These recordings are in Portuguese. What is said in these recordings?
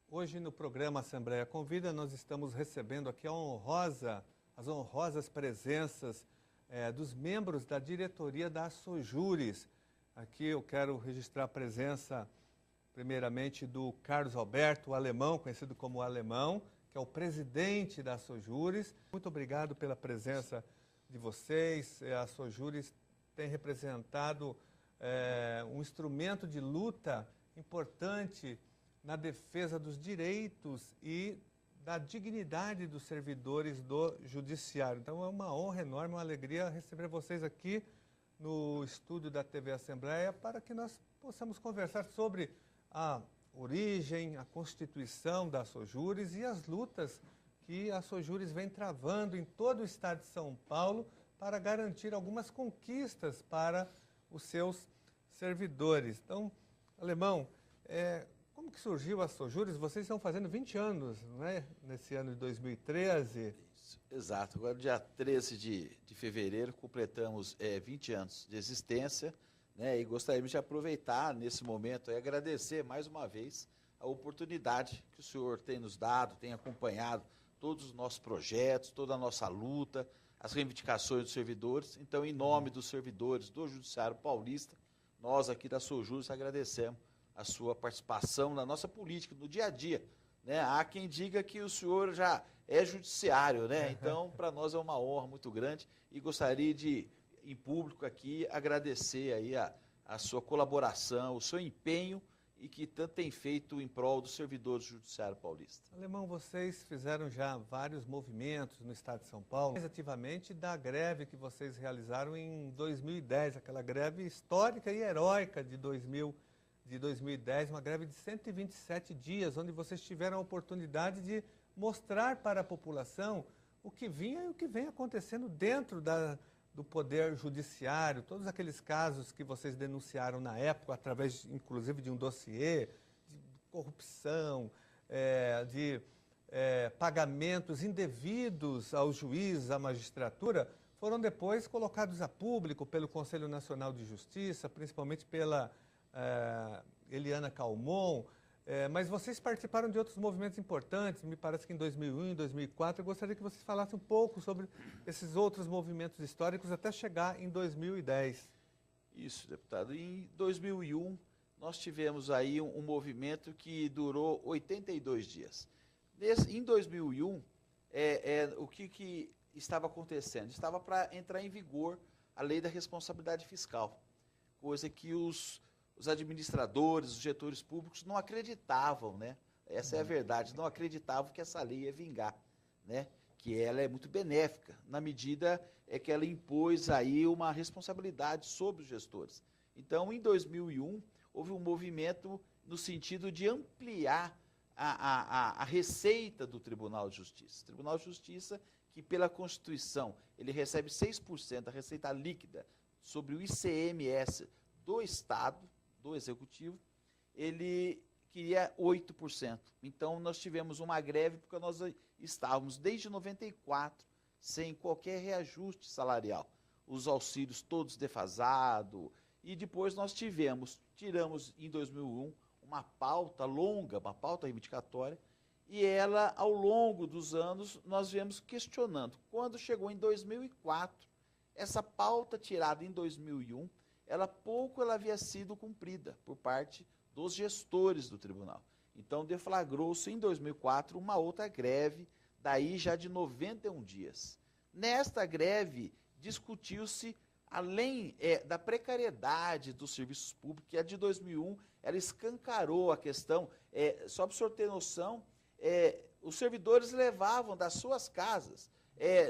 Hoje no programa Assembleia Convida, nós estamos recebendo aqui as honrosas presenças dos membros da diretoria da Sojures. Aqui eu quero registrar a presença, primeiramente, do Carlos Alberto, o alemão, conhecido como Alemão, que é o presidente da Sojures. Muito obrigado pela presença de vocês. A Sojures tem representado um instrumento de luta importante na defesa dos direitos e da dignidade dos servidores do Judiciário. Então é uma honra enorme, uma alegria receber vocês aqui no estúdio da TV Assembleia para que nós possamos conversar sobre a origem, a constituição da Sojures e as lutas que a Sojures vem travando em todo o estado de São Paulo para garantir algumas conquistas para os seus servidores. Então, Alemão, como que surgiu a Sojures? Vocês estão fazendo 20 anos, não é? Nesse ano de 2013. Isso, exato. Agora, dia 13 de fevereiro, completamos 20 anos de existência, né? E gostaríamos de aproveitar nesse momento e agradecer mais uma vez a oportunidade que o senhor tem nos dado, tem acompanhado todos os nossos projetos, toda a nossa luta, as reivindicações dos servidores. Então, em nome dos servidores do Judiciário Paulista, nós aqui da Sojures agradecemos a sua participação na nossa política, no dia a dia, né? Há quem diga que o senhor já é judiciário, né? Então, para nós é uma honra muito grande e gostaria de, em público aqui, agradecer aí a sua colaboração, o seu empenho e que tanto tem feito em prol dos servidores do Judiciário Paulista. Alemão, vocês fizeram já vários movimentos no estado de São Paulo, mais ativamente da greve que vocês realizaram em 2010, aquela greve histórica e heróica de 2010, uma greve de 127 dias, onde vocês tiveram a oportunidade de mostrar para a população o que vinha e o que vem acontecendo dentro do Poder Judiciário, todos aqueles casos que vocês denunciaram na época, através, inclusive, de um dossiê, de corrupção, de pagamentos indevidos aos juízes, à magistratura, foram depois colocados a público pelo Conselho Nacional de Justiça, principalmente pela Eliana Calmon, mas vocês participaram de outros movimentos importantes, me parece que em 2001, em 2004, eu gostaria que vocês falassem um pouco sobre esses outros movimentos históricos até chegar em 2010. Isso, deputado. Em 2001, nós tivemos aí um movimento que durou 82 dias. Em 2001, o que estava acontecendo? Estava para entrar em vigor a lei da responsabilidade fiscal, coisa que os administradores, os gestores públicos não acreditavam, né? Essa é a verdade, não acreditavam que essa lei ia vingar, né? Que ela é muito benéfica, na medida que ela impôs aí uma responsabilidade sobre os gestores. Então, em 2001, houve um movimento no sentido de ampliar a receita do Tribunal de Justiça. O Tribunal de Justiça, que pela Constituição, ele recebe 6% da receita líquida sobre o ICMS do Estado, do Executivo, ele queria 8%. Então, nós tivemos uma greve porque nós estávamos, desde 94, sem qualquer reajuste salarial. Os auxílios todos defasados. E depois nós tiramos em 2001 uma pauta longa, uma pauta reivindicatória, e ela, ao longo dos anos, nós viemos questionando. Quando chegou em 2004, essa pauta tirada em 2001, ela havia sido cumprida por parte dos gestores do tribunal. Então, deflagrou-se em 2004 uma outra greve, daí já de 91 dias. Nesta greve, discutiu-se, além da precariedade dos serviços públicos, que a de 2001, ela escancarou a questão, só para o senhor ter noção, os servidores levavam das suas casas,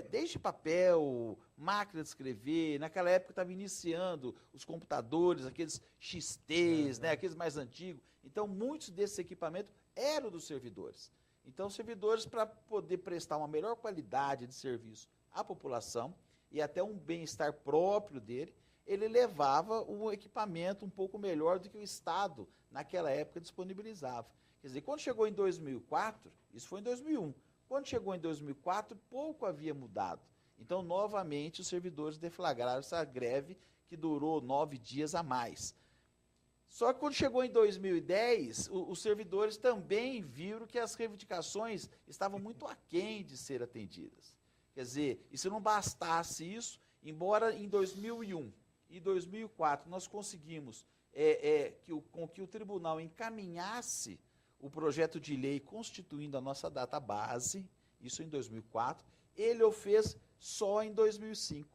desde papel, máquina de escrever, naquela época estava iniciando os computadores, aqueles XTs, né, aqueles mais antigos. Então, muitos desses equipamentos eram dos servidores. Então, os servidores, para poder prestar uma melhor qualidade de serviço à população e até um bem-estar próprio dele, ele levava um equipamento um pouco melhor do que o Estado, naquela época, disponibilizava. Quer dizer, quando chegou em 2004, isso foi em 2001, quando chegou em 2004, pouco havia mudado. Então, novamente, os servidores deflagraram essa greve que durou 9 dias a mais. Só que quando chegou em 2010, os servidores também viram que as reivindicações estavam muito aquém de ser atendidas. Quer dizer, e se não bastasse isso, embora em 2001 e 2004 nós conseguimos com que o tribunal encaminhasse o projeto de lei constituindo a nossa database, isso em 2004, ele o fez só em 2005.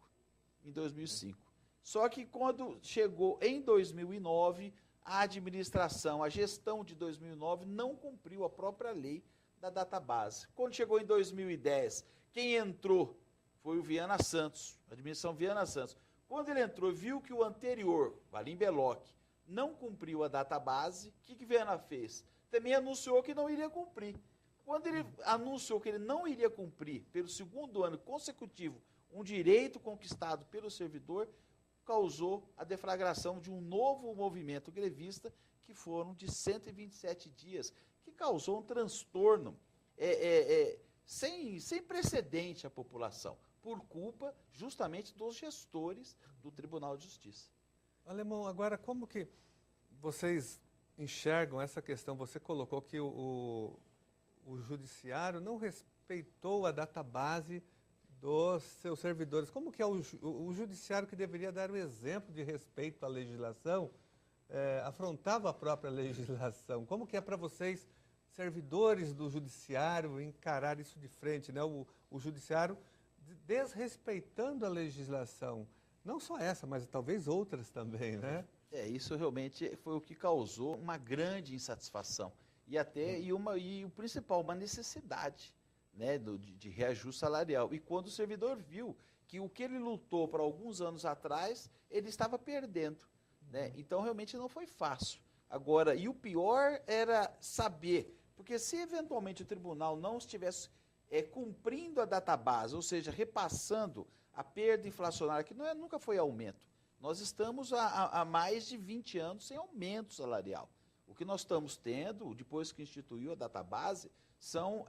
Só que quando chegou em 2009, a administração, a gestão de 2009 não cumpriu a própria lei da database. Quando chegou em 2010, quem entrou foi o Viana Santos, a administração Viana Santos. Quando ele entrou, viu que o anterior, Valim Belloc, não cumpriu a database, o que Viana fez? Também anunciou que não iria cumprir. Quando ele anunciou que ele não iria cumprir, pelo segundo ano consecutivo, um direito conquistado pelo servidor, causou a deflagração de um novo movimento grevista, que foram de 127 dias, que causou um transtorno sem precedente à população, por culpa justamente dos gestores do Tribunal de Justiça. Alemão, agora como que vocês enxergam essa questão? Você colocou que o judiciário não respeitou a database dos seus servidores. Como que é o judiciário, que deveria dar o exemplo de respeito à legislação, afrontava a própria legislação? Como que é para vocês, servidores do judiciário, encarar isso de frente, né? O judiciário desrespeitando a legislação, não só essa, mas talvez outras também, né? Isso realmente foi o que causou uma grande insatisfação e o principal, uma necessidade, né, de reajuste salarial. E quando o servidor viu que o que ele lutou por alguns anos atrás, ele estava perdendo, né? Então realmente não foi fácil. Agora, e o pior era saber, porque se eventualmente o tribunal não estivesse cumprindo a database, ou seja, repassando a perda inflacionária, que nunca foi aumento, nós estamos há mais de 20 anos sem aumento salarial. O que nós estamos tendo, depois que instituiu a database, são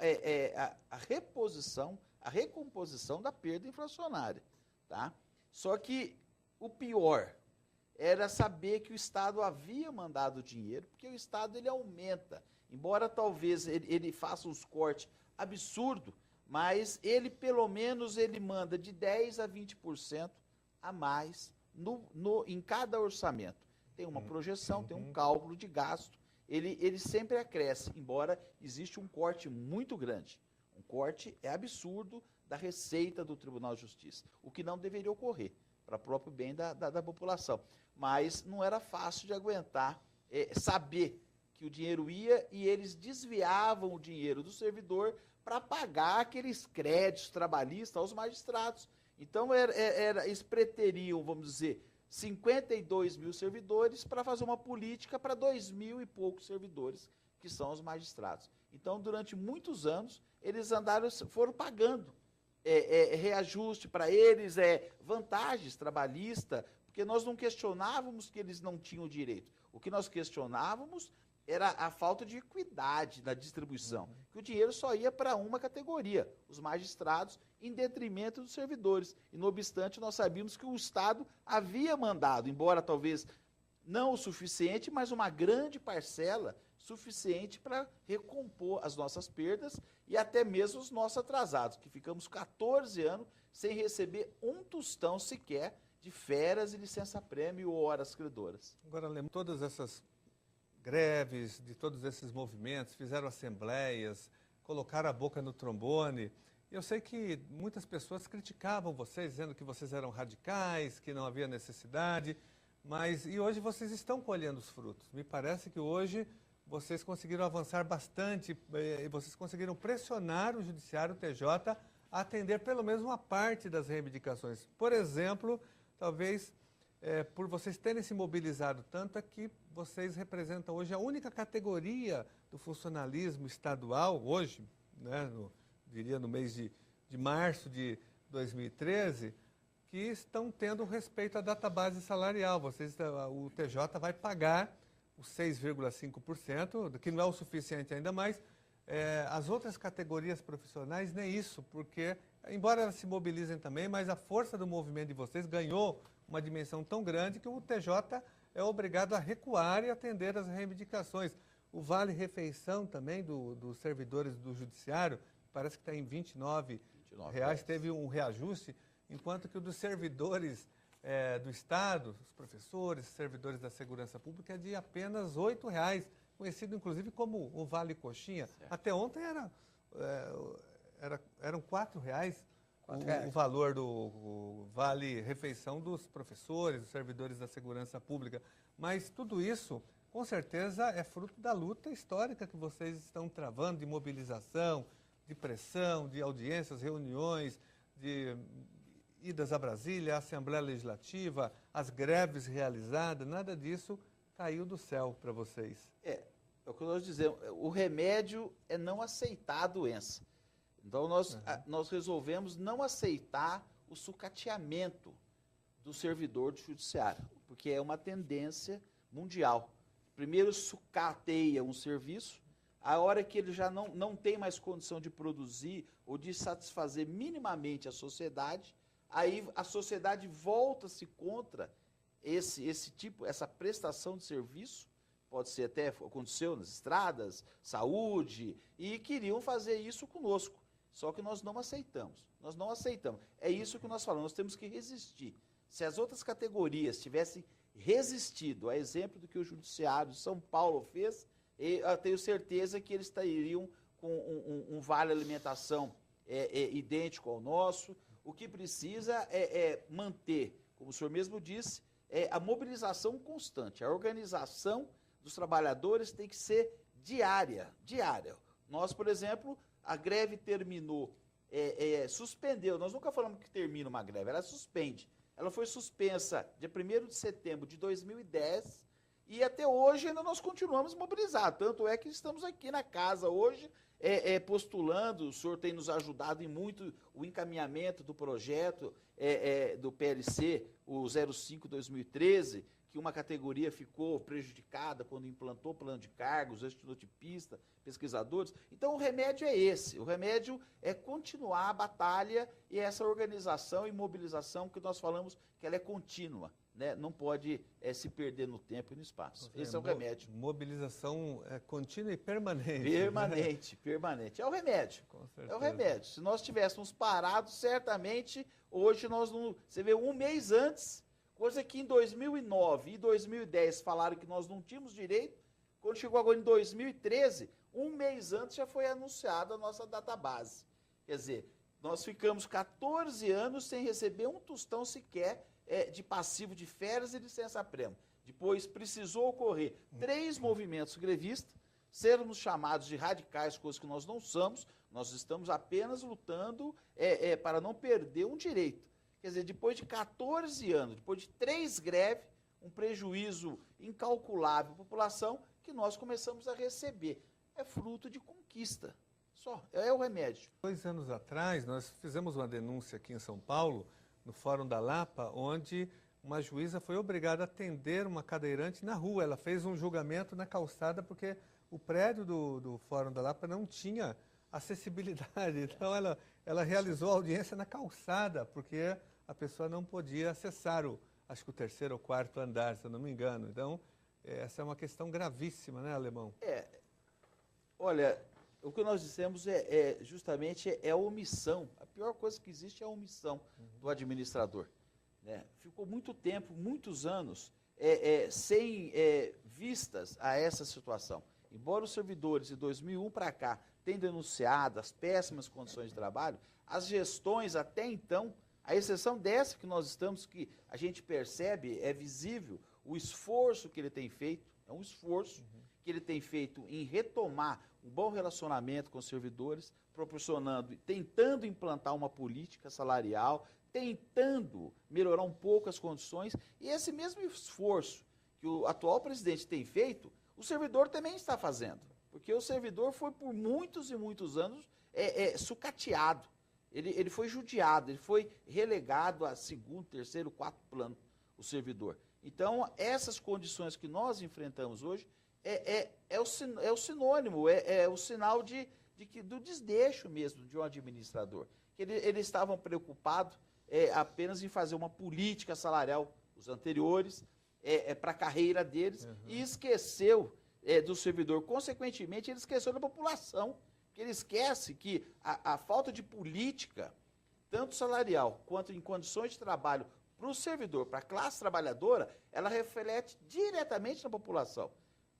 a reposição, a recomposição da perda inflacionária. Tá? Só que o pior era saber que o Estado havia mandado dinheiro, porque o Estado ele aumenta. Embora talvez ele faça uns cortes absurdos, mas ele pelo menos ele manda de 10% a 20% a mais em cada orçamento. Tem uma projeção, tem um cálculo de gasto, ele sempre acresce, embora existe um corte muito grande. Um corte absurdo da receita do Tribunal de Justiça, o que não deveria ocorrer, para o próprio bem da população. Mas não era fácil de aguentar, saber que o dinheiro ia e eles desviavam o dinheiro do servidor para pagar aqueles créditos trabalhistas aos magistrados. Então, eles preteriam, vamos dizer, 52 mil servidores para fazer uma política para 2.000 e poucos servidores, que são os magistrados. Então, durante muitos anos, eles foram pagando reajuste para eles, vantagens trabalhistas, porque nós não questionávamos que eles não tinham direito. O que nós questionávamos era a falta de equidade na distribuição, que o dinheiro só ia para uma categoria, os magistrados, em detrimento dos servidores. E, não obstante, nós sabíamos que o Estado havia mandado, embora talvez não o suficiente, mas uma grande parcela suficiente para recompor as nossas perdas e até mesmo os nossos atrasados, que ficamos 14 anos sem receber um tostão sequer de férias e licença-prêmio ou horas credoras. Agora, lembro, todas essas greves, de todos esses movimentos, fizeram assembleias, colocaram a boca no trombone. Eu sei que muitas pessoas criticavam vocês, dizendo que vocês eram radicais, que não havia necessidade, e hoje vocês estão colhendo os frutos. Me parece que hoje vocês conseguiram avançar bastante, e vocês conseguiram pressionar o Judiciário, o TJ, a atender pelo menos uma parte das reivindicações. Por exemplo, talvez por vocês terem se mobilizado tanto, é que vocês representam hoje a única categoria do funcionalismo estadual, hoje, né, diria no mês de março de 2013, que estão tendo respeito à database salarial. O TJ vai pagar os 6,5%, que não é o suficiente ainda mais. As outras categorias profissionais nem isso, porque, embora elas se mobilizem também, mas a força do movimento de vocês ganhou uma dimensão tão grande que o TJ é obrigado a recuar e atender às reivindicações. O vale-refeição também dos servidores do judiciário, parece que está em R$ 29 reais, teve um reajuste, enquanto que o dos servidores do Estado, os professores, servidores da segurança pública, é de apenas R$ 8,00, conhecido inclusive como o Vale Coxinha. Certo. Até ontem eram R$ 4,00 o valor do Vale Refeição dos professores, dos servidores da segurança pública. Mas tudo isso, com certeza, é fruto da luta histórica que vocês estão travando, de mobilização, de pressão, de audiências, reuniões, de idas a Brasília, a Assembleia Legislativa, as greves realizadas, nada disso caiu do céu para vocês. É o que nós dizemos, o remédio é não aceitar a doença. Então, nós resolvemos não aceitar o sucateamento do servidor do judiciário, porque é uma tendência mundial. Primeiro sucateia um serviço, a hora que ele já não tem mais condição de produzir ou de satisfazer minimamente a sociedade, aí a sociedade volta-se contra essa prestação de serviço. Pode ser até, aconteceu nas estradas, saúde, e queriam fazer isso conosco. Só que nós não aceitamos. Nós não aceitamos. É isso que nós falamos, nós temos que resistir. Se as outras categorias tivessem resistido, a exemplo do que o Judiciário de São Paulo fez, eu tenho certeza que eles estariam com um vale alimentação idêntico ao nosso. O que precisa é manter, como o senhor mesmo disse, a mobilização constante. A organização dos trabalhadores tem que ser diária. Nós, por exemplo, a greve terminou, suspendeu. Nós nunca falamos que termina uma greve, ela suspende. Ela foi suspensa dia 1º de setembro de 2010 e até hoje ainda nós continuamos mobilizados. Tanto é que estamos aqui na casa hoje postulando, o senhor tem nos ajudado em muito o encaminhamento do projeto do PLC, o 05/2013, que uma categoria ficou prejudicada quando implantou o plano de cargos, estenotipistas, pesquisadores. Então, o remédio é esse. O remédio é continuar a batalha e essa organização e mobilização que nós falamos que ela é contínua, né? Não pode se perder no tempo e no espaço. Esse é o remédio. Mobilização contínua e permanente. Permanente. É o remédio. Com certeza. É o remédio. Se nós tivéssemos parado, certamente, hoje nós não... Você vê, um mês antes... Coisa que em 2009 e 2010 falaram que nós não tínhamos direito, quando chegou agora em 2013, um mês antes já foi anunciada a nossa database. Quer dizer, nós ficamos 14 anos sem receber um tostão sequer de passivo de férias e licença-prêmio. Depois precisou ocorrer 3 movimentos grevistas, sermos chamados de radicais, coisa que nós não somos, nós estamos apenas lutando para não perder um direito. Quer dizer, depois de 14 anos, depois de 3 greves, um prejuízo incalculável à população, que nós começamos a receber. É fruto de conquista. Só, é o remédio. 2 anos atrás, nós fizemos uma denúncia aqui em São Paulo, no Fórum da Lapa, onde uma juíza foi obrigada a atender uma cadeirante na rua. Ela fez um julgamento na calçada porque o prédio do Fórum da Lapa não tinha acessibilidade. Então, ela realizou a audiência na calçada, porque a pessoa não podia acessar acho que o 3º ou 4º andar, se eu não me engano. Então, essa é uma questão gravíssima, né, Alemão? Olha, o que nós dissemos justamente a omissão. A pior coisa que existe é a omissão do administrador. Né? Ficou muito tempo, muitos anos, sem vistas a essa situação. Embora os servidores de 2001 para cá tenham denunciado as péssimas condições de trabalho, as gestões até então, a exceção dessa que nós estamos, que a gente percebe, é visível o esforço que ele tem feito, é um esforço que ele tem feito em retomar um bom relacionamento com os servidores, proporcionando, tentando implantar uma política salarial, tentando melhorar um pouco as condições, e esse mesmo esforço que o atual presidente tem feito, o servidor também está fazendo, porque o servidor foi por muitos e muitos anos sucateado. Ele foi judiado, ele foi relegado a 2º, 3º, 4º plano, o servidor. Então, essas condições que nós enfrentamos hoje é o sinônimo, é o sinal do desdeixo mesmo de um administrador. Eles estavam preocupados apenas em fazer uma política salarial, os anteriores, para a carreira deles e esqueceu do servidor. Consequentemente, ele esqueceu da população. Porque ele esquece que a falta de política, tanto salarial quanto em condições de trabalho para o servidor, para a classe trabalhadora, ela reflete diretamente na população.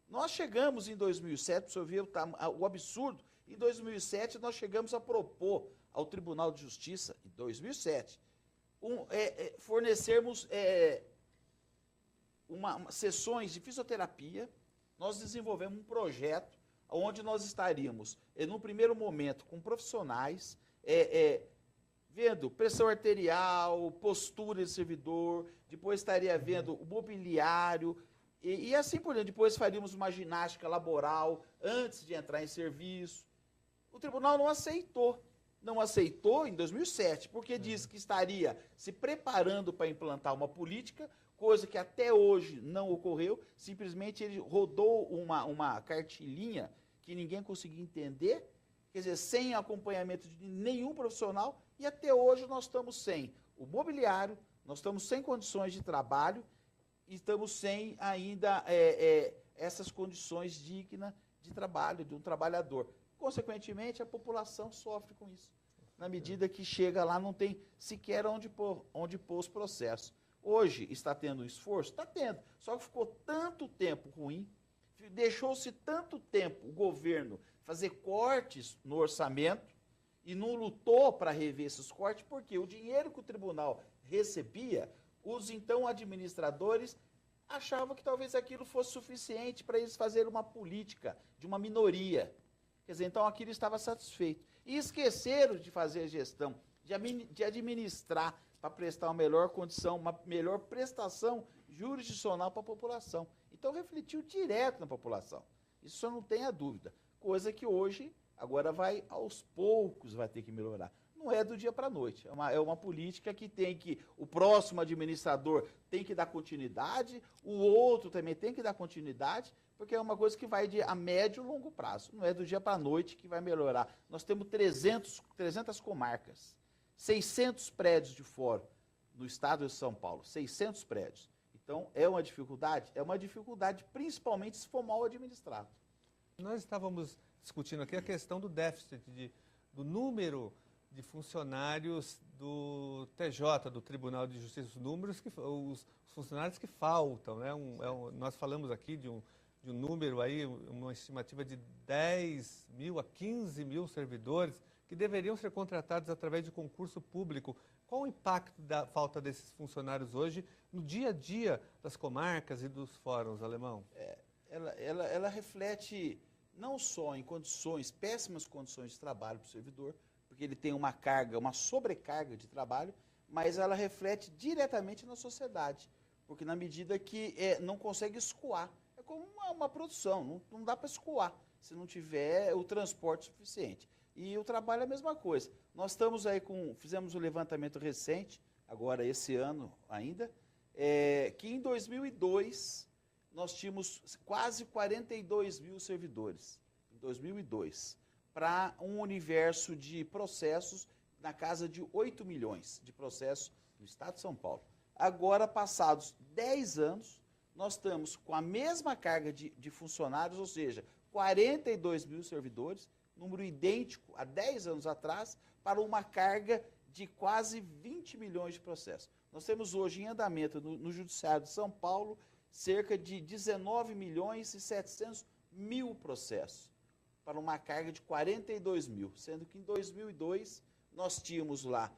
Nós chegamos em 2007, para o senhor ver o absurdo, em 2007 nós chegamos a propor ao Tribunal de Justiça, em 2007, fornecermos sessões de fisioterapia. Nós desenvolvemos um projeto onde nós estaríamos, num primeiro momento, com profissionais, vendo pressão arterial, postura de servidor, depois estaria vendo o mobiliário, e assim por diante. Depois faríamos uma ginástica laboral antes de entrar em serviço. O tribunal não aceitou. Não aceitou em 2007, porque disse que estaria se preparando para implantar uma política, coisa que até hoje não ocorreu. Simplesmente ele rodou uma cartilhinha que ninguém conseguia entender, quer dizer, sem acompanhamento de nenhum profissional, e até hoje nós estamos sem o mobiliário, nós estamos sem condições de trabalho, e estamos sem ainda essas condições dignas de trabalho, de um trabalhador. Consequentemente, a população sofre com isso. Na medida que chega lá, não tem sequer onde pôr os processos. Hoje está tendo esforço? Está tendo. Só que ficou tanto tempo ruim, deixou-se tanto tempo o governo fazer cortes no orçamento e não lutou para rever esses cortes, porque o dinheiro que o tribunal recebia, os então administradores achavam que talvez aquilo fosse suficiente para eles fazerem uma política de uma minoria. Quer dizer, então aquilo estava satisfeito. E esqueceram de fazer a gestão, de administrar para prestar uma melhor condição, uma melhor prestação jurisdicional para a população. Então refletiu direto na população. Isso só não tenha dúvida. Coisa que hoje, agora vai aos poucos, vai ter que melhorar. Não é do dia para a noite. É uma política que o próximo administrador tem que dar continuidade, o outro também tem que dar continuidade, porque é uma coisa que vai a médio e longo prazo. Não é do dia para a noite que vai melhorar. Nós temos 300 comarcas, 600 prédios de fórum no estado de São Paulo, 600 prédios. Então, é uma dificuldade? É uma dificuldade, principalmente se for mal administrado. Nós estávamos discutindo aqui a questão do déficit, do número de funcionários do TJ, do Tribunal de Justiça, os funcionários que faltam, né? Nós falamos aqui de um número aí, uma estimativa de 10 mil a 15 mil servidores que deveriam ser contratados através de concurso público. Qual o impacto da falta desses funcionários hoje no dia a dia das comarcas e dos fóruns, Alemão? Ela reflete não só em péssimas condições de trabalho para o servidor, porque ele tem uma sobrecarga de trabalho, mas ela reflete diretamente na sociedade, porque na medida que não consegue escoar. É como uma produção, não dá para escoar se não tiver o transporte suficiente. E o trabalho é a mesma coisa. Nós estamos aí fizemos um levantamento recente, agora esse ano ainda, que em 2002 nós tínhamos quase 42 mil servidores, em 2002, para um universo de processos na casa de 8 milhões de processos no estado de São Paulo. Agora, passados 10 anos, nós estamos com a mesma carga de funcionários, ou seja, 42 mil servidores, número idêntico a 10 anos atrás, para uma carga de quase 20 milhões de processos. Nós temos hoje em andamento no Judiciário de São Paulo cerca de 19 milhões e 700 mil processos, para uma carga de 42 mil, sendo que em 2002 nós tínhamos lá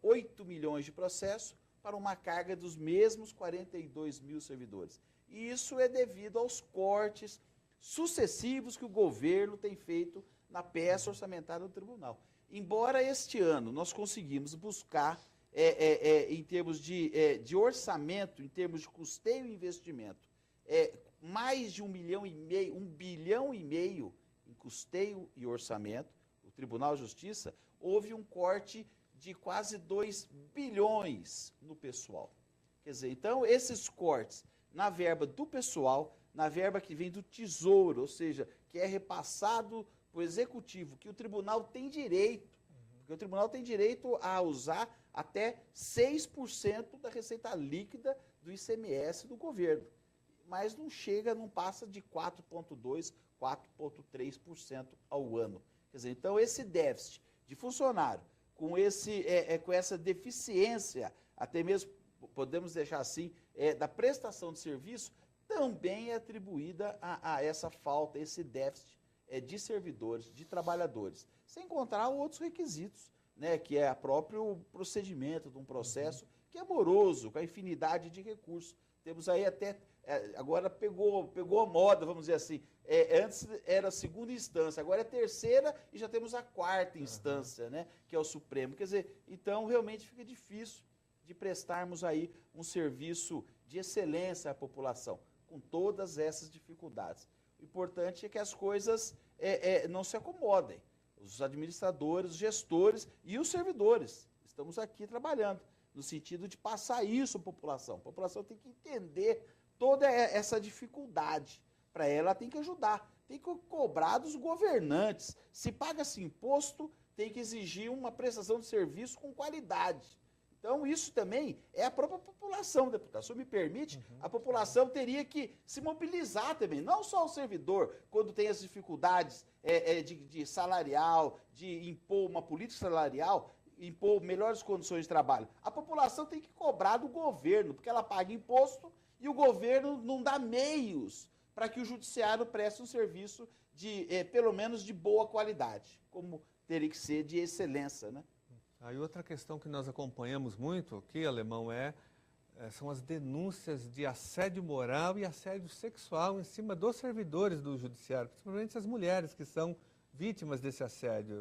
8 milhões de processos para uma carga dos mesmos 42 mil servidores. E isso é devido aos cortes sucessivos que o governo tem feito na peça orçamentária do tribunal. Embora este ano nós conseguimos buscar, em termos de orçamento, em termos de custeio e investimento, mais de 1,5 bilhão em custeio e orçamento, o Tribunal de Justiça, houve um corte de quase 2 bilhões no pessoal. Quer dizer, então, esses cortes na verba do pessoal, na verba que vem do Tesouro, ou seja, que é repassado para o Executivo, que o Tribunal tem direito, porque o Tribunal tem direito a usar até 6% da receita líquida do ICMS do governo. Mas não chega, não passa de 4,2%, 4,3% ao ano. Quer dizer, então esse déficit de funcionário, com essa deficiência, até mesmo, podemos deixar assim, da prestação de serviço, também é atribuída a essa falta, esse déficit de servidores, de trabalhadores. Sem contar outros requisitos, né, que é o próprio procedimento de um processo que é moroso, com a infinidade de recursos. Temos aí até, agora pegou a moda, vamos dizer assim, antes era a segunda instância, agora é a terceira e já temos a quarta instância, né, que é o Supremo. Quer dizer, então realmente fica difícil de prestarmos aí um serviço de excelência à população, com todas essas dificuldades. O importante é que as coisas não se acomodem. Os administradores, os gestores e os servidores. Estamos aqui trabalhando no sentido de passar isso à população. A população tem que entender toda essa dificuldade. Para ela, tem que ajudar. Tem que cobrar dos governantes. Se paga-se imposto, tem que exigir uma prestação de serviço com qualidade. Então, isso também é a própria população, deputado. Se me permite, a população teria que se mobilizar também, não só o servidor, quando tem as dificuldades de salarial, de impor uma política salarial, impor melhores condições de trabalho. A população tem que cobrar do governo, porque ela paga imposto e o governo não dá meios para que o judiciário preste um serviço pelo menos de boa qualidade, como teria que ser de excelência, né? Aí outra questão que nós acompanhamos muito aqui, Alemão, são as denúncias de assédio moral e assédio sexual em cima dos servidores do judiciário, principalmente as mulheres que são vítimas desse assédio.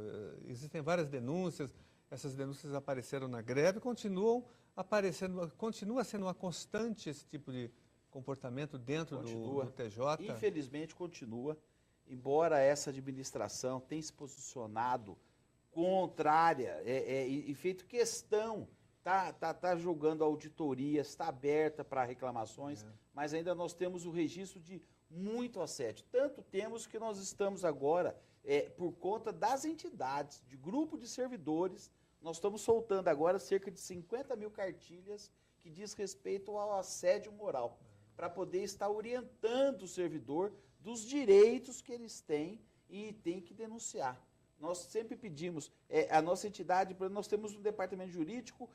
Existem várias denúncias, essas denúncias apareceram na greve, continua sendo uma constante esse tipo de comportamento dentro do TJ? Infelizmente continua, embora essa administração tenha se posicionado contrária, e feito questão, está julgando auditorias, está aberta para reclamações, mas ainda nós temos o registro de muito assédio. Tanto temos que nós estamos agora, por conta das entidades, de grupo de servidores, nós estamos soltando agora cerca de 50 mil cartilhas que diz respeito ao assédio moral, para poder estar orientando o servidor dos direitos que eles têm e tem que denunciar. Nós sempre pedimos, a nossa entidade, nós temos um departamento jurídico,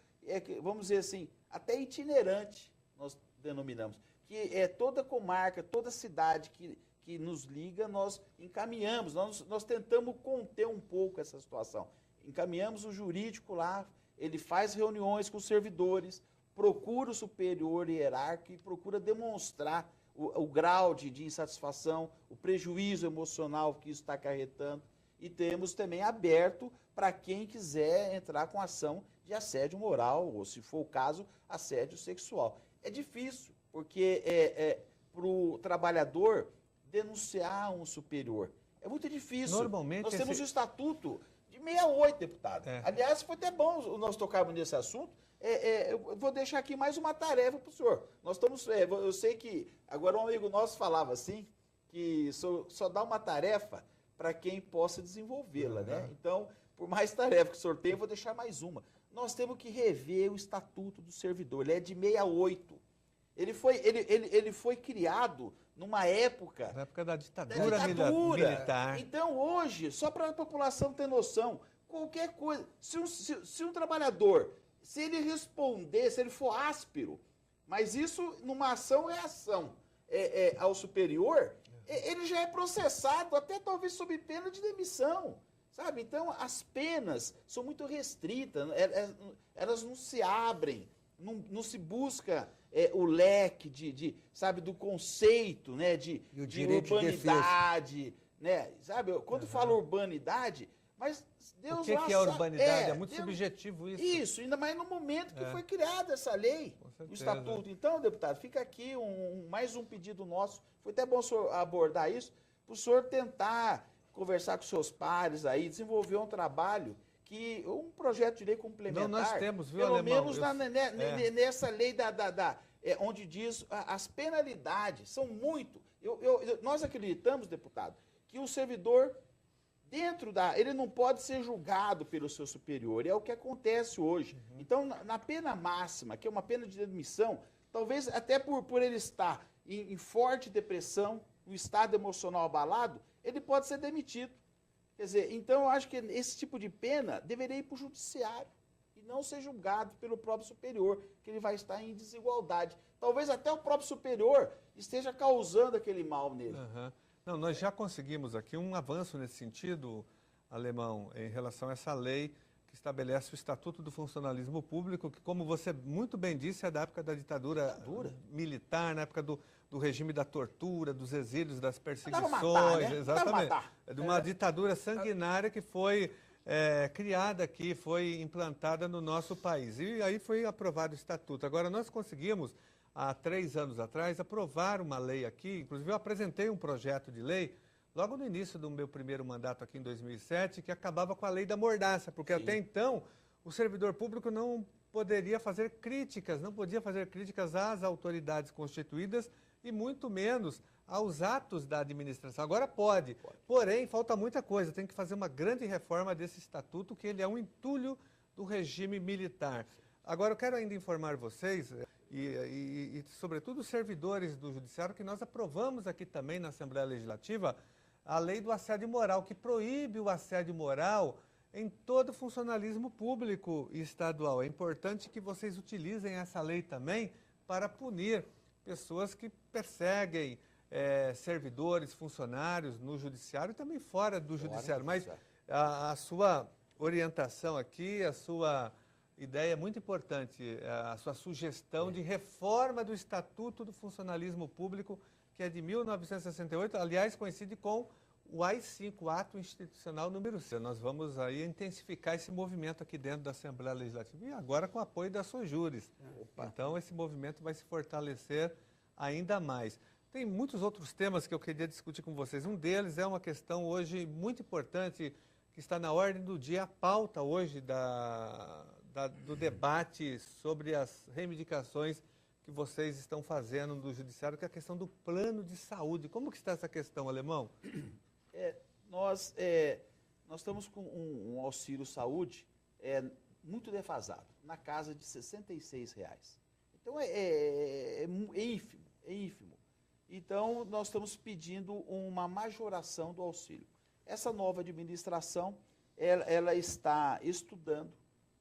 vamos dizer assim, até itinerante, nós denominamos, que toda comarca, toda cidade que nos liga, nós encaminhamos, nós tentamos conter um pouco essa situação. Encaminhamos o jurídico lá, ele faz reuniões com os servidores, procura o superior hierárquico e procura demonstrar o grau de insatisfação, o prejuízo emocional que isso está acarretando. E temos também aberto para quem quiser entrar com ação de assédio moral, ou, se for o caso, assédio sexual. É difícil, porque para o trabalhador denunciar um superior é muito difícil. Normalmente nós temos o estatuto de 68, deputado. Aliás, foi até bom nós tocarmos nesse assunto. Eu vou deixar aqui mais uma tarefa para o senhor. Nós estamos, eu sei que agora um amigo nosso falava assim, que só dá uma tarefa para quem possa desenvolvê-la, né? Então, por mais tarefa que o senhor tem, eu vou deixar mais uma. Nós temos que rever o Estatuto do Servidor, ele é de 68. Ele foi criado numa época... Na época da ditadura militar. Então, hoje, só para a população ter noção, qualquer coisa... Se um trabalhador, se ele responder, se ele for áspero, mas isso, numa ação, é ação ao superior... ele já é processado, até talvez sob pena de demissão, sabe? Então, as penas são muito restritas, elas não se abrem, não se busca o leque sabe, do conceito, né, de urbanidade, né? Sabe? Quando falo urbanidade, mas Deus o que é urbanidade? É muito subjetivo isso. Isso, ainda mais no momento que foi criada essa lei, o estatuto. Então, deputado, fica aqui mais um pedido nosso. Foi até bom o senhor abordar isso, para o senhor tentar conversar com seus pares aí, desenvolver um trabalho, um projeto de lei complementar. Não, nós temos, viu, pelo Alemão? menos nessa lei onde diz as penalidades, são muito. Nós acreditamos, deputado, que o servidor... ele não pode ser julgado pelo seu superior, é o que acontece hoje. Então, na pena máxima, que é uma pena de demissão, talvez até por ele estar em forte depressão, um estado emocional abalado, ele pode ser demitido. Quer dizer, então eu acho que esse tipo de pena deveria ir para o judiciário e não ser julgado pelo próprio superior, que ele vai estar em desigualdade. Talvez até o próprio superior esteja causando aquele mal nele. Uhum. Não, nós já conseguimos aqui um avanço nesse sentido, Alemão, em relação a essa lei que estabelece o Estatuto do Funcionalismo Público, que, como você muito bem disse, é da época da ditadura militar, na época do regime da tortura, dos exílios, das perseguições. Matar, né? Exatamente. É de uma ditadura sanguinária que foi criada aqui, foi implantada no nosso país. E aí foi aprovado o Estatuto. Agora, nós conseguimos, há 3 anos atrás, aprovar uma lei aqui. Inclusive, eu apresentei um projeto de lei logo no início do meu primeiro mandato aqui em 2007, que acabava com a lei da mordaça, porque até então o servidor público não poderia fazer críticas, não podia fazer críticas às autoridades constituídas e muito menos aos atos da administração. Agora pode. Porém, falta muita coisa, tem que fazer uma grande reforma desse estatuto, que ele é um entulho do regime militar. Agora, eu quero ainda informar vocês, e sobretudo os servidores do Judiciário, que nós aprovamos aqui também na Assembleia Legislativa a lei do assédio moral, que proíbe o assédio moral em todo funcionalismo público e estadual. É importante que vocês utilizem essa lei também para punir pessoas que perseguem servidores, funcionários no Judiciário e também fora do Judiciário. Mas a sua orientação aqui, a sua ideia é muito importante, a sua sugestão de reforma do Estatuto do Funcionalismo Público, que é de 1968, aliás, coincide com o AI-5, o Ato Institucional número 5. Nós vamos aí intensificar esse movimento aqui dentro da Assembleia Legislativa e agora com o apoio da Sojures. Então, esse movimento vai se fortalecer ainda mais. Tem muitos outros temas que eu queria discutir com vocês. Um deles é uma questão hoje muito importante, que está na ordem do dia, a pauta hoje do debate sobre as reivindicações que vocês estão fazendo do Judiciário, que é a questão do plano de saúde. Como que está essa questão, Alemão? Nós estamos com um auxílio saúde muito defasado, na casa de R$ 66. Então, é ínfimo. Então, nós estamos pedindo uma majoração do auxílio. Essa nova administração, ela está estudando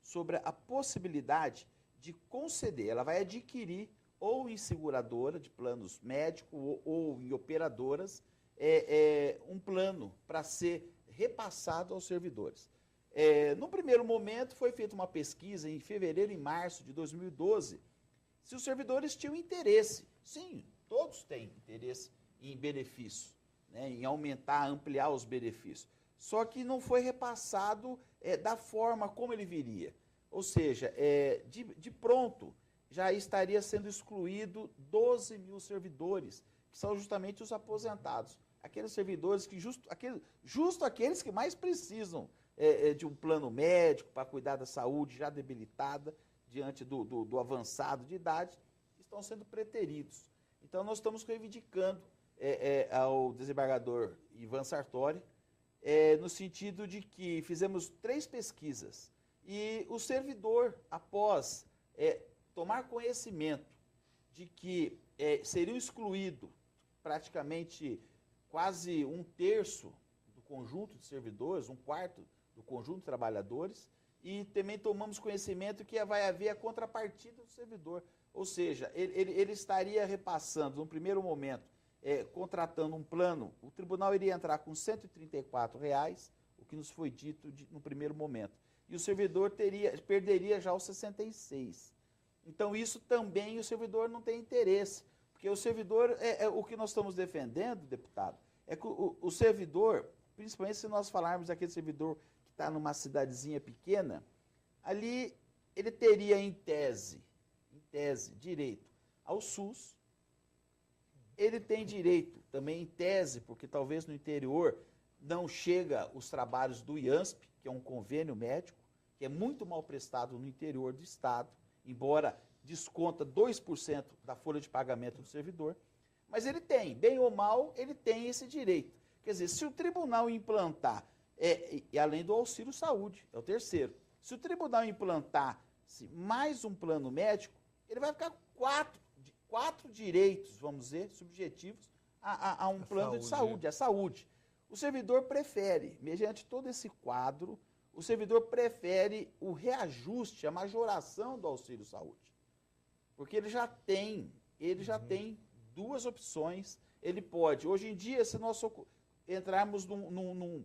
sobre a possibilidade de conceder, ela vai adquirir ou em seguradora de planos médicos ou em operadoras, um plano para ser repassado aos servidores. No primeiro momento, foi feita uma pesquisa em fevereiro e março de 2012, se os servidores tinham interesse. Sim, todos têm interesse em benefício, né, em aumentar, ampliar os benefícios. Só que não foi repassado da forma como ele viria. Ou seja, de pronto, já estaria sendo excluído 12 mil servidores, que são justamente os aposentados. Aqueles servidores que justo aqueles que mais precisam de um plano médico para cuidar da saúde já debilitada, diante do avançado de idade, estão sendo preteridos. Então, nós estamos reivindicando ao desembargador Ivan Sartori, no sentido de que fizemos 3 pesquisas e o servidor, após tomar conhecimento de que seriam excluídos praticamente quase 1/3 do conjunto de servidores, 1/4 do conjunto de trabalhadores, e também tomamos conhecimento que vai haver a contrapartida do servidor. Ou seja, ele estaria repassando, no primeiro momento, contratando um plano, o tribunal iria entrar com R$ 134, o que nos foi dito no primeiro momento. E o servidor perderia já os 66. Então, isso também o servidor não tem interesse. Porque o servidor, o que nós estamos defendendo, deputado, é que o servidor, principalmente se nós falarmos daquele servidor que está numa cidadezinha pequena, ali ele teria em tese, direito ao SUS. Ele tem direito também em tese, porque talvez no interior não chega os trabalhos do IANSP, que é um convênio médico, que é muito mal prestado no interior do Estado, embora desconta 2% da folha de pagamento do servidor, mas ele tem, bem ou mal, ele tem esse direito. Quer dizer, se o tribunal implantar, e além do auxílio saúde, é o terceiro, se o tribunal implantar mais um plano médico, ele vai ficar com 4 4 direitos, vamos dizer, subjetivos a um plano de saúde, a saúde. O servidor prefere, mediante todo esse quadro, o servidor prefere o reajuste, a majoração do auxílio saúde. Porque ele já tem 2 opções. Ele pode, hoje em dia, se nós entrarmos num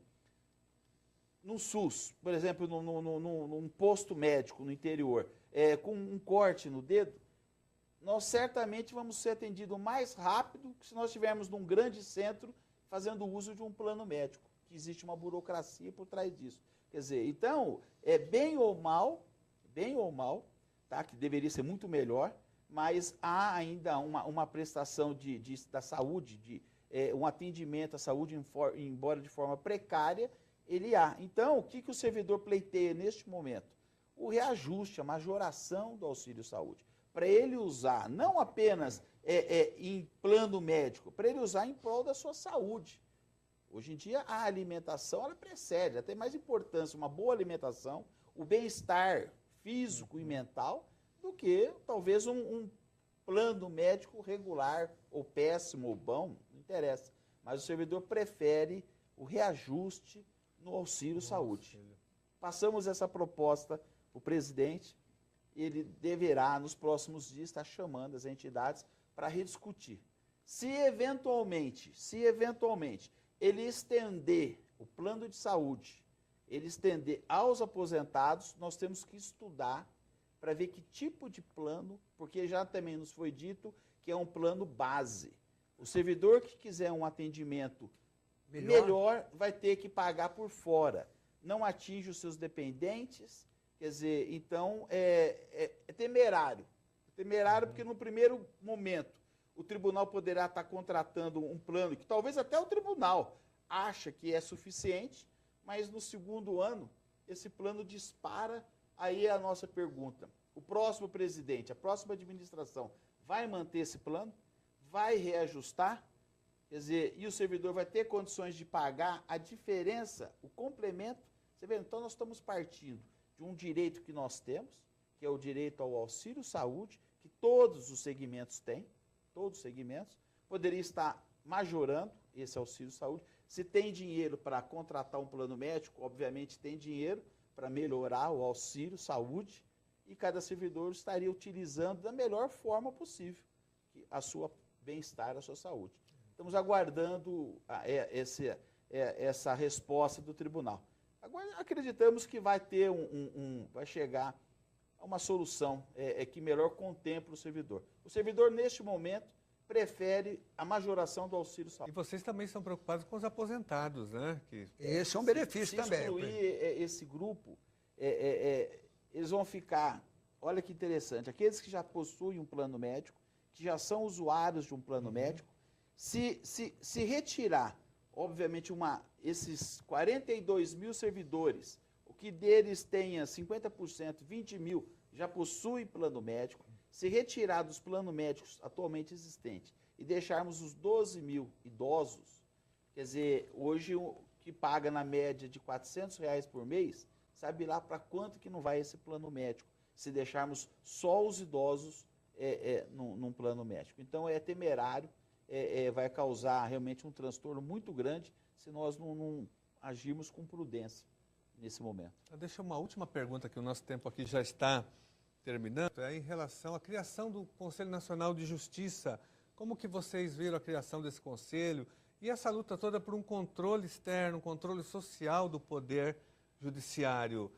SUS, por exemplo, num posto médico no interior, com um corte no dedo, nós certamente vamos ser atendidos mais rápido que se nós estivermos num grande centro fazendo uso de um plano médico, que existe uma burocracia por trás disso. Quer dizer, então, bem ou mal, tá, que deveria ser muito melhor, mas há ainda uma prestação da saúde, um atendimento à saúde, embora de forma precária, ele há. Então, o que o servidor pleiteia neste momento? O reajuste, a majoração do auxílio saúde, para ele usar não apenas em plano médico, para ele usar em prol da sua saúde. Hoje em dia, a alimentação, ela precede, ela tem mais importância, uma boa alimentação, o bem-estar físico e mental, do que talvez um plano médico regular, ou péssimo, ou bom, não interessa. Mas o servidor prefere o reajuste no auxílio saúde. Passamos essa proposta para o presidente, ele deverá, nos próximos dias, estar chamando as entidades para rediscutir. Se eventualmente ele estender o plano de saúde, ele estender aos aposentados, nós temos que estudar para ver que tipo de plano, porque já também nos foi dito que é um plano base. O servidor que quiser um atendimento melhor vai ter que pagar por fora. Não atinge os seus dependentes, quer dizer, então é temerário. Temerário porque no primeiro momento o tribunal poderá estar contratando um plano que talvez até o tribunal acha que é suficiente, mas no segundo ano esse plano dispara. Aí é a nossa pergunta: o próximo presidente, a próxima administração vai manter esse plano? Vai reajustar? Quer dizer, e o servidor vai ter condições de pagar a diferença, o complemento? Você vê, então nós estamos partindo de um direito que nós temos, que é o direito ao auxílio saúde, que todos os segmentos têm, todos os segmentos, poderia estar majorando esse auxílio saúde. Se tem dinheiro para contratar um plano médico, obviamente tem dinheiro para melhorar o auxílio saúde, e cada servidor estaria utilizando da melhor forma possível a sua bem-estar, a sua saúde. Estamos aguardando essa resposta do tribunal. Agora acreditamos que vai ter vai chegar a uma solução que melhor contemple o servidor. O servidor, neste momento, prefere a majoração do auxílio saúde. E vocês também estão preocupados com os aposentados, né? Esse é um benefício também. Se excluir esse grupo, eles vão ficar, olha que interessante, aqueles que já possuem um plano médico, que já são usuários de um plano médico, se retirar, obviamente, esses 42 mil servidores, o que deles tenha 50%, 20 mil, já possuem plano médico, se retirar dos planos médicos atualmente existentes e deixarmos os 12 mil idosos, quer dizer, hoje o que paga na média de R$400 por mês, sabe lá para quanto que não vai esse plano médico, se deixarmos só os idosos num plano médico. Então é temerário, vai causar realmente um transtorno muito grande se nós não agirmos com prudência nesse momento. Deixa uma última pergunta, que o nosso tempo aqui já está terminando, em relação à criação do Conselho Nacional de Justiça. Como que vocês viram a criação desse conselho e essa luta toda por um controle externo, um controle social do poder judiciário?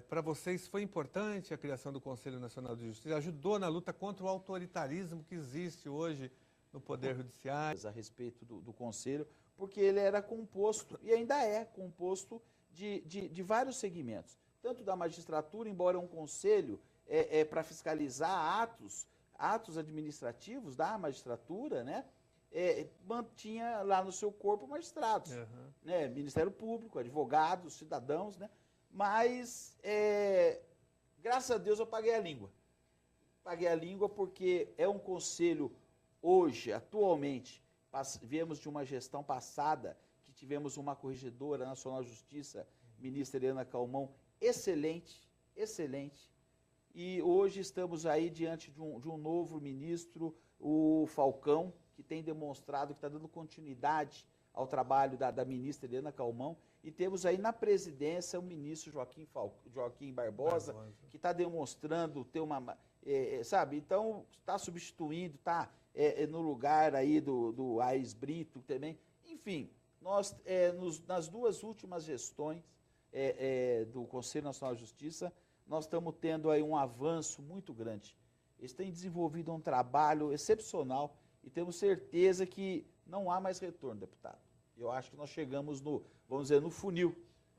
Para vocês foi importante a criação do Conselho Nacional de Justiça? Ajudou na luta contra o autoritarismo que existe hoje no Poder Judiciário? A respeito do Conselho, porque ele era composto, e ainda é composto, de vários segmentos. Tanto da magistratura, embora um conselho para fiscalizar atos administrativos da magistratura, né? Mantinha lá no seu corpo magistrados, né? Ministério Público, advogados, cidadãos, né? Mas, graças a Deus, eu paguei a língua. Paguei a língua porque é um conselho, hoje, atualmente, viemos de uma gestão passada, que tivemos uma corregedora nacional de justiça, ministra Helena Calmon, excelente, excelente. e hoje estamos aí diante de um novo ministro, o Falcão, que tem demonstrado que está dando continuidade ao trabalho da ministra Helena Calmon, e temos aí na presidência o ministro Joaquim Barbosa, que está demonstrando ter uma, sabe, então está substituindo, está no lugar aí do Aires Brito também, enfim, nós nas duas últimas gestões do Conselho Nacional de Justiça, nós estamos tendo aí um avanço muito grande. Eles têm desenvolvido um trabalho excepcional e temos certeza que não há mais retorno, deputado. Eu acho que nós chegamos vamos dizer, no funil.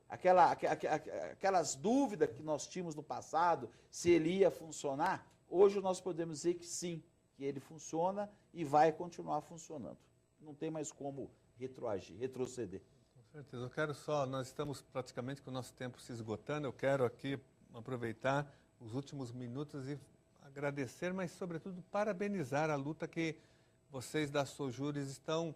Aquelas dúvidas que nós tínhamos no passado, se ele ia funcionar, hoje nós podemos dizer que sim, que ele funciona e vai continuar funcionando. Não tem mais como retroceder. Com certeza. Eu quero nós estamos praticamente com o nosso tempo se esgotando, eu quero aqui aproveitar os últimos minutos e agradecer, mas sobretudo parabenizar a luta que vocês da Sojures estão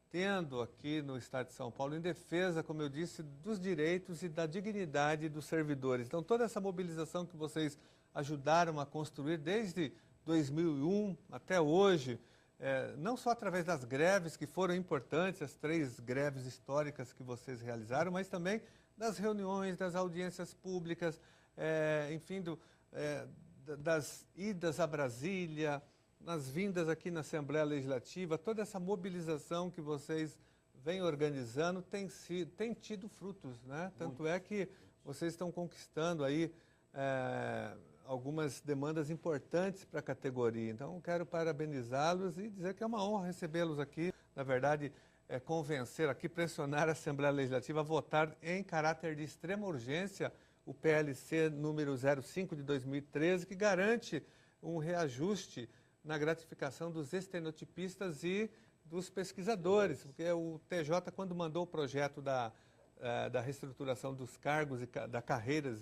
tendo aqui no Estado de São Paulo em defesa, como eu disse, dos direitos e da dignidade dos servidores. Então, toda essa mobilização que vocês ajudaram a construir desde 2001 até hoje, não só através das greves que foram importantes, as 3 greves históricas que vocês realizaram, mas também das reuniões, das audiências públicas, enfim, das idas a Brasília, nas vindas aqui na Assembleia Legislativa, toda essa mobilização que vocês vêm organizando tem tido frutos, né? Tanto é que vocês estão conquistando aí algumas demandas importantes para a categoria. Então, quero parabenizá-los e dizer que é uma honra recebê-los aqui. Na verdade, convencer aqui, pressionar a Assembleia Legislativa a votar em caráter de extrema urgência o PLC número 05 de 2013, que garante um reajuste na gratificação dos estenotipistas e dos pesquisadores, porque o TJ, quando mandou o projeto da reestruturação dos cargos e da carreiras,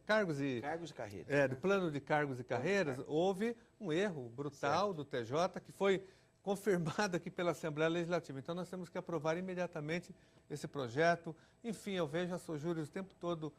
cargos e carreiras, do plano de cargos e carreiras, houve um erro brutal do TJ que foi confirmado aqui pela Assembleia Legislativa. Então, nós temos que aprovar imediatamente esse projeto. Enfim, eu vejo a Sojures o tempo todo